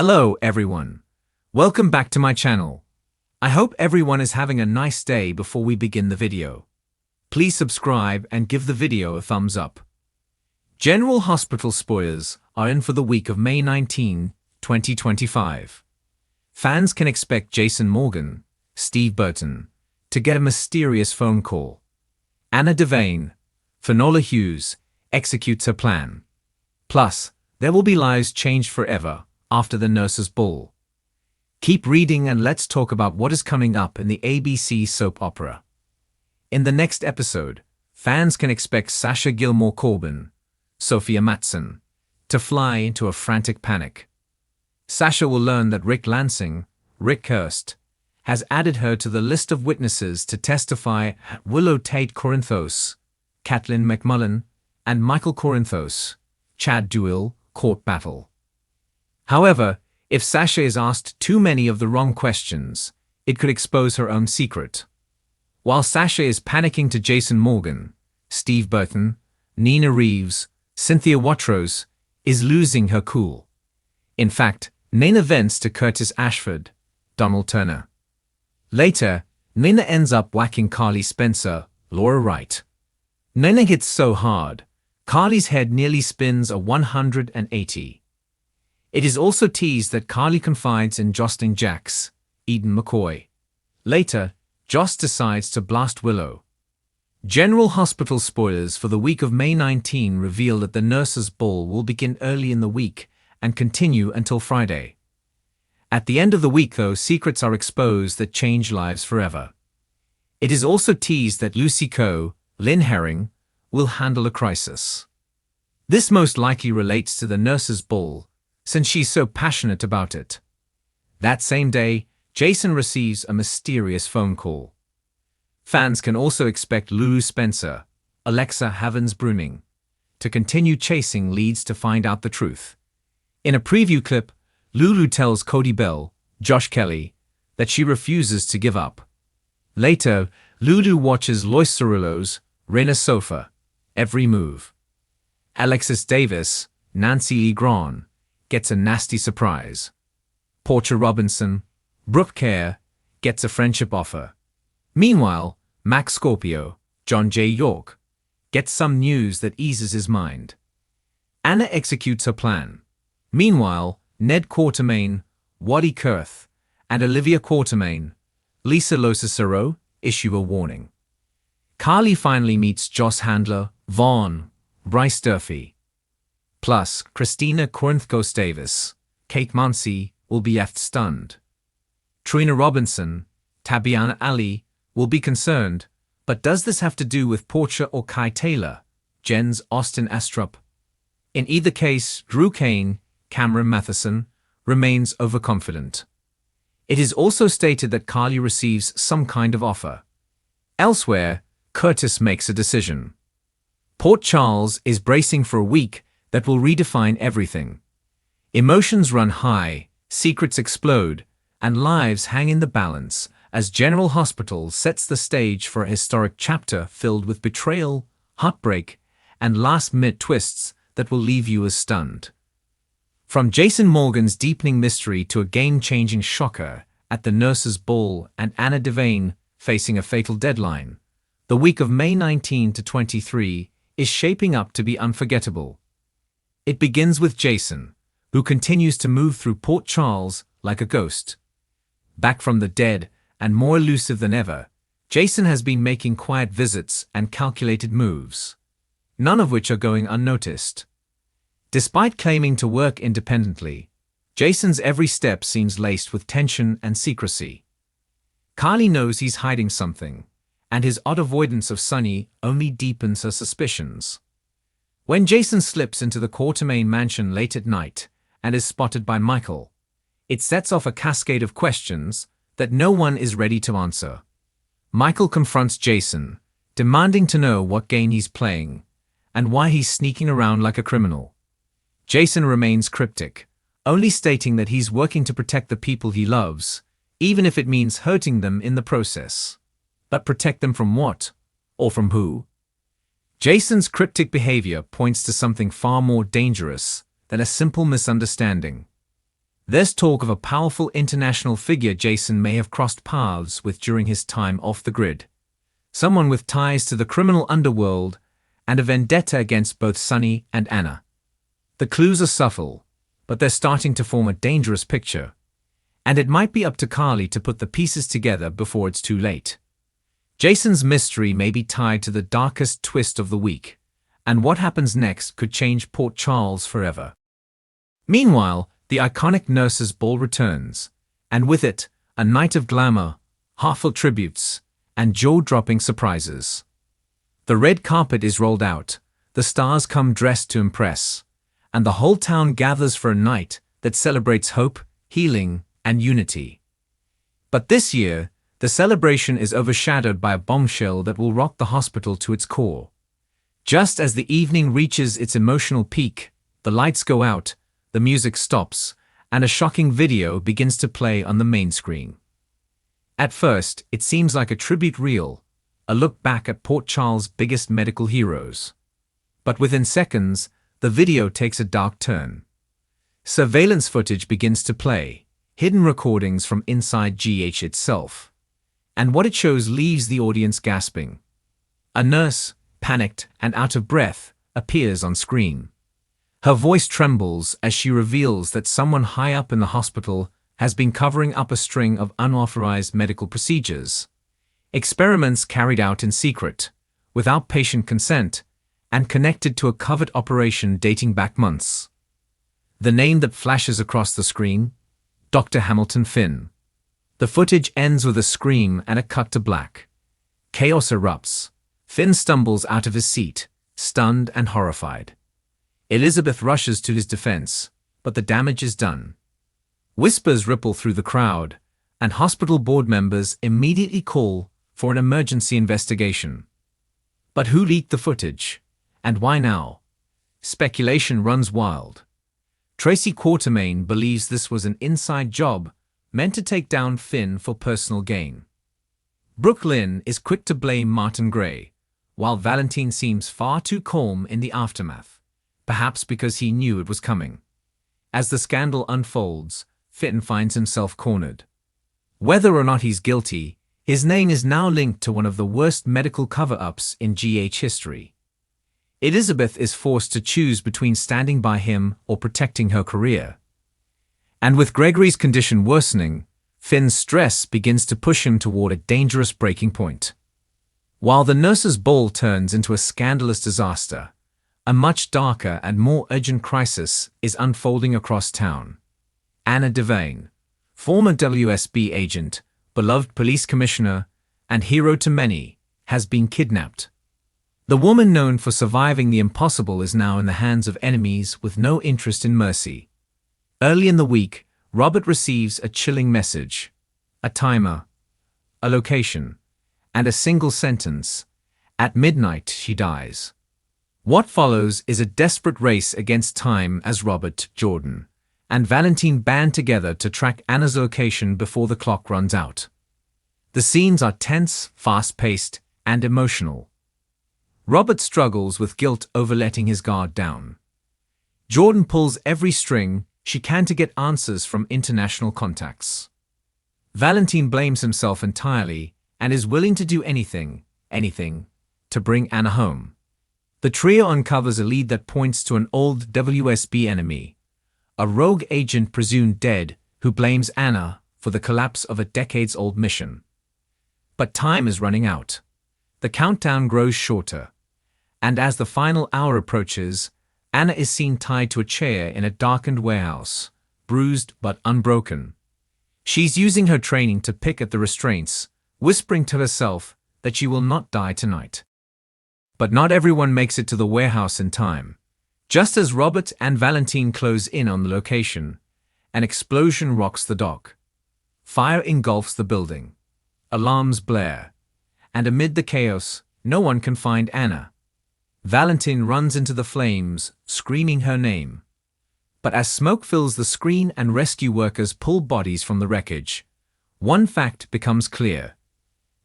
Hello everyone. Welcome back to my channel. I hope everyone is having a nice day before we begin the video. Please subscribe and give the video a thumbs up. General Hospital spoilers are in for the week of May 19, 2025. Fans can expect Jason Morgan, Steve Burton, to get a mysterious phone call. Anna Devane, Finola Hughes, executes her plan. Plus, there will be lives changed forever after the Nurses' Ball. Keep reading and let's talk about what is coming up in the ABC soap opera. In the next episode, fans can expect Sasha Gilmore Corbin, Sophia Matson, to fly into a frantic panic. Sasha will learn that Rick Lansing, Rick Hurst, has added her to the list of witnesses to testify at Willow Tate Corinthos, Kathleen McMullen, and Michael Corinthos, Chad Duell, court battle. However, if Sasha is asked too many of the wrong questions, it could expose her own secret. While Sasha is panicking to Jason Morgan, Steve Burton, Nina Reeves, Cynthia Watros is losing her cool. In fact, Nina vents to Curtis Ashford, Donald Turner. Later, Nina ends up whacking Carly Spencer, Laura Wright. Nina hits so hard, Carly's head nearly spins a 180. It is also teased that Carly confides in Jocelyn Jacks, Eden McCoy. Later, Joss decides to blast Willow. General Hospital spoilers for the week of May 19 reveal that the Nurses' Ball will begin early in the week and continue until Friday. At the end of the week, though, secrets are exposed that change lives forever. It is also teased that Lucy Coe, Lynn Herring, will handle a crisis. This most likely relates to the Nurses' Ball, since she's so passionate about it. That same day, Jason receives a mysterious phone call. Fans can also expect Lulu Spencer, Alexa Havens-Bruning, to continue chasing leads to find out the truth. In a preview clip, Lulu tells Cody Bell, Josh Kelly, that she refuses to give up. Later, Lulu watches Lois Cerullo's, Rena Sofa, every move. Alexis Davis, Nancy Lee Grahn, gets a nasty surprise. Portia Robinson, Brooke Kerr, gets a friendship offer. Meanwhile, Max Scorpio, John J. York, gets some news that eases his mind. Anna executes her plan. Meanwhile, Ned Quartermaine, Waddy Kurth, and Olivia Quartermaine, Lisa Locicero, issue a warning. Carly finally meets Joss Handler, Vaughn, Bryce Durfee. Plus, Christina Corinthos Davis, Kate Mansi, will be left stunned. Trina Robinson, Tabiana Ali, will be concerned, but does this have to do with Portia or Kai Taylor, Jen's Austin Astrup? In either case, Drew Kane, Cameron Matheson, remains overconfident. It is also stated that Carly receives some kind of offer. Elsewhere, Curtis makes a decision. Port Charles is bracing for a week that will redefine everything. Emotions run high, secrets explode, and lives hang in the balance as General Hospital sets the stage for a historic chapter filled with betrayal, heartbreak, and last-minute twists that will leave you as stunned. From Jason Morgan's deepening mystery to a game-changing shocker at the Nurses' Ball and Anna Devane facing a fatal deadline, the week of May 19 to 23 is shaping up to be unforgettable. It begins with Jason, who continues to move through Port Charles like a ghost. Back from the dead and more elusive than ever, Jason has been making quiet visits and calculated moves, none of which are going unnoticed. Despite claiming to work independently, Jason's every step seems laced with tension and secrecy. Carly knows he's hiding something, and his odd avoidance of Sunny only deepens her suspicions. When Jason slips into the Quartermaine mansion late at night and is spotted by Michael, it sets off a cascade of questions that no one is ready to answer. Michael confronts Jason, demanding to know what game he's playing and why he's sneaking around like a criminal. Jason remains cryptic, only stating that he's working to protect the people he loves, even if it means hurting them in the process. But protect them from what? Or from who? Jason's cryptic behavior points to something far more dangerous than a simple misunderstanding. There's talk of a powerful international figure Jason may have crossed paths with during his time off the grid. Someone with ties to the criminal underworld and a vendetta against both Sonny and Anna. The clues are subtle, but they're starting to form a dangerous picture. And it might be up to Carly to put the pieces together before it's too late. Jason's mystery may be tied to the darkest twist of the week, and what happens next could change Port Charles forever. Meanwhile, the iconic Nurses' Ball returns, and with it, a night of glamour, heartfelt tributes, and jaw-dropping surprises. The red carpet is rolled out, the stars come dressed to impress, and the whole town gathers for a night that celebrates hope, healing, and unity. But this year, the celebration is overshadowed by a bombshell that will rock the hospital to its core. Just as the evening reaches its emotional peak, the lights go out, the music stops, and a shocking video begins to play on the main screen. At first, it seems like a tribute reel, a look back at Port Charles' biggest medical heroes. But within seconds, the video takes a dark turn. Surveillance footage begins to play, hidden recordings from inside GH itself. And what it shows leaves the audience gasping. A nurse, panicked and out of breath, appears on screen. Her voice trembles as she reveals that someone high up in the hospital has been covering up a string of unauthorized medical procedures. Experiments carried out in secret, without patient consent, and connected to a covert operation dating back months. The name that flashes across the screen? Dr. Hamilton Finn. The footage ends with a scream and a cut to black. Chaos erupts. Finn stumbles out of his seat, stunned and horrified. Elizabeth rushes to his defense, but the damage is done. Whispers ripple through the crowd, and hospital board members immediately call for an emergency investigation. But who leaked the footage? And why now? Speculation runs wild. Tracy Quartermain believes this was an inside job meant to take down Finn for personal gain. Brooke Lynn is quick to blame Martin Gray, while Valentine seems far too calm in the aftermath. Perhaps because he knew it was coming. As the scandal unfolds, Finn finds himself cornered. Whether or not he's guilty, his name is now linked to one of the worst medical cover-ups in GH history. Elizabeth is forced to choose between standing by him or protecting her career. And with Gregory's condition worsening, Finn's stress begins to push him toward a dangerous breaking point. While the Nurses' Ball turns into a scandalous disaster, a much darker and more urgent crisis is unfolding across town. Anna Devane, former WSB agent, beloved police commissioner, and hero to many, has been kidnapped. The woman known for surviving the impossible is now in the hands of enemies with no interest in mercy. Early in the week, Robert receives a chilling message. A timer, a location, and a single sentence. At midnight, she dies. What follows is a desperate race against time as Robert, Jordan, and Valentine band together to track Anna's location before the clock runs out. The scenes are tense, fast-paced, and emotional. Robert struggles with guilt over letting his guard down. Jordan pulls every string she can to get answers from international contacts. Valentine blames himself entirely and is willing to do anything, to bring Anna home. The trio uncovers a lead that points to an old WSB enemy, a rogue agent presumed dead who blames Anna for the collapse of a decades-old mission. But time is running out. The countdown grows shorter, and as the final hour approaches, Anna is seen tied to a chair in a darkened warehouse, bruised but unbroken. She's using her training to pick at the restraints, whispering to herself that she will not die tonight. But not everyone makes it to the warehouse in time. Just as Robert and Valentine close in on the location, an explosion rocks the dock. Fire engulfs the building. Alarms blare. And amid the chaos, no one can find Anna. Valentine runs into the flames, screaming her name. But as smoke fills the screen and rescue workers pull bodies from the wreckage, one fact becomes clear.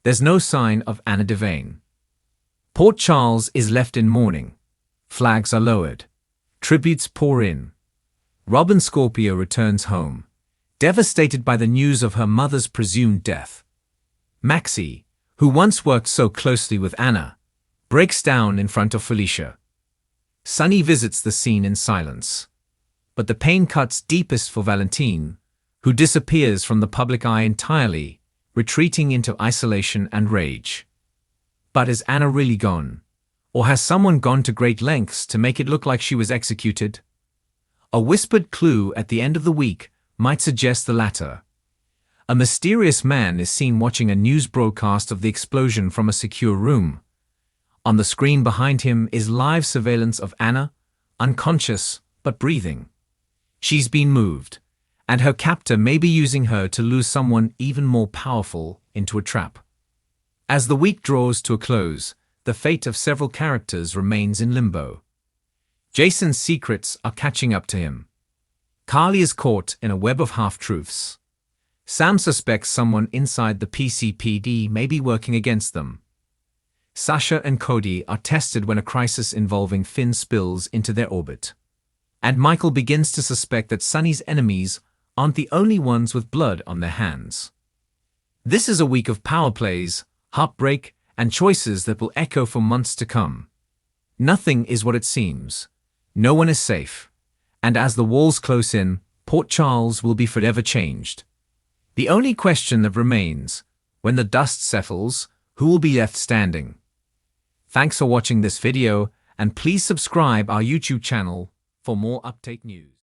There's no sign of Anna Devane. Port Charles is left in mourning. Flags are lowered. Tributes pour in. Robin Scorpio returns home, devastated by the news of her mother's presumed death. Maxie, who once worked so closely with Anna, breaks down in front of Felicia. Sunny visits the scene in silence. But the pain cuts deepest for Valentine, who disappears from the public eye entirely, retreating into isolation and rage. But is Anna really gone? Or has someone gone to great lengths to make it look like she was executed? A whispered clue at the end of the week might suggest the latter. A mysterious man is seen watching a news broadcast of the explosion from a secure room. On the screen behind him is live surveillance of Anna, unconscious but breathing. She's been moved, and her captor may be using her to lure someone even more powerful into a trap. As the week draws to a close, the fate of several characters remains in limbo. Jason's secrets are catching up to him. Carly is caught in a web of half-truths. Sam suspects someone inside the PCPD may be working against them. Sasha and Cody are tested when a crisis involving Finn spills into their orbit. And Michael begins to suspect that Sunny's enemies aren't the only ones with blood on their hands. This is a week of power plays, heartbreak, and choices that will echo for months to come. Nothing is what it seems. No one is safe. And as the walls close in, Port Charles will be forever changed. The only question that remains, when the dust settles, who will be left standing? Thanks for watching this video, and please subscribe our YouTube channel for more update news.